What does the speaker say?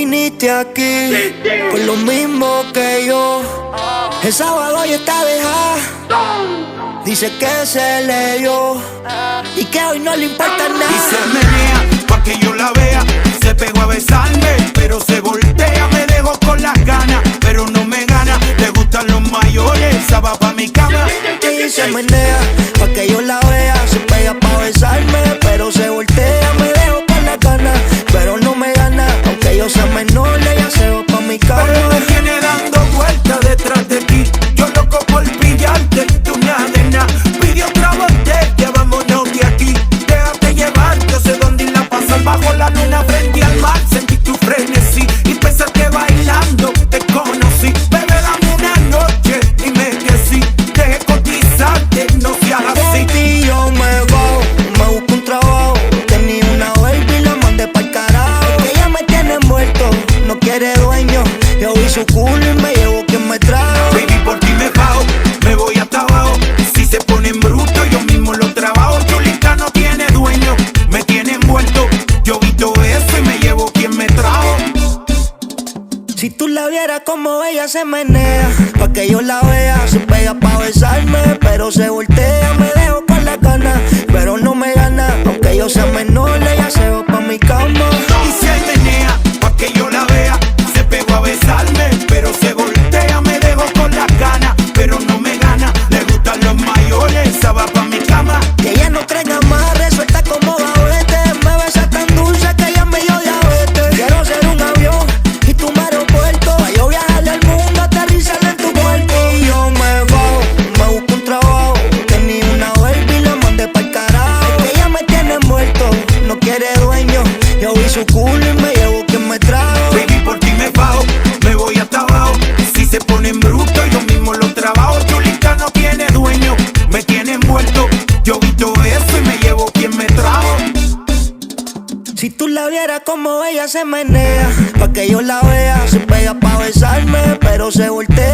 viniste aquí por lo mismo que yo. El sábado ya está dejada, dice que se le dio y que hoy no le importa nada. Y se menea pa' que yo la vea. Se pegó a besarme, pero se voltea. Me dejó con las ganas, pero no me gana. Le gustan los mayores, esa va pa' mi cama. Y se menea pa' que yo la vea. Se pega pa' besarme, pero se voltea. Me dejo con las ganas, pero no me gana. Aunque yo sea menor, ella se va pa' mi cama. Pero me viene dando vueltas detrás de ti. Yo loco por pillarte, tú nada de nada. Pide otra botella, vámonos de aquí. Déjate llevar, yo sé dónde irla a pasar. Bajo la luna frente al mar, sentí tu frenesí. Y pensar que bailando te conocí. Bebé, dame una noche, dime que sí. Deje cotizarte, no seas así. Por ti yo me voy, me busco un trabajo. Tenía una baby, la mandé pa'l carajo. Que ella me tiene envuelto, no quiere dueño. Yo vi su culo y me llevo quien me trajo. Baby, por ti me bajo, me voy hasta abajo. Si se ponen bruto, yo mismo lo trabajo. Chulita no tiene dueño, me tiene envuelto. Yo vi todo eso y me llevo quien me trajo. Si tú la vieras como ella se menea, pa' que yo la vea. Se pega pa' besarme, pero se voltea. Me dejo con la ganas, pero no me gana. Aunque yo sea menor, ella se va pa' mi cama. Y se menea pa' que yo la vea. Se pegó a besarme, pero se voltea. Me dejo con las ganas, pero no me gana. Le gustan los mayores, esa va pa' mi cama. Que ella no traiga más, resuelta como gavete. Me besa tan dulce que ella me dio diabetes. Quiero ser un avión y tú me aeropuerto. Pa' yo viajarle al mundo, aterrizar en tu cuerpo. Y yo me bajo, me busco un trabajo. Tenía una baby, la mandé pa'l carajo. Que ella me tiene envuelto, no quiere dueño. Yo vi su culo y me llevo quien me trajo. Baby, por ti me bajo, me voy hasta abajo. Si se ponen bruto, yo mismo lo trabajo. Chulita no tiene dueño, me tiene envuelto. Yo vi todo eso y me llevo quien me trajo. Si tú la vieras como ella se menea, pa' que yo la vea. Se pega pa' besarme, pero se voltea.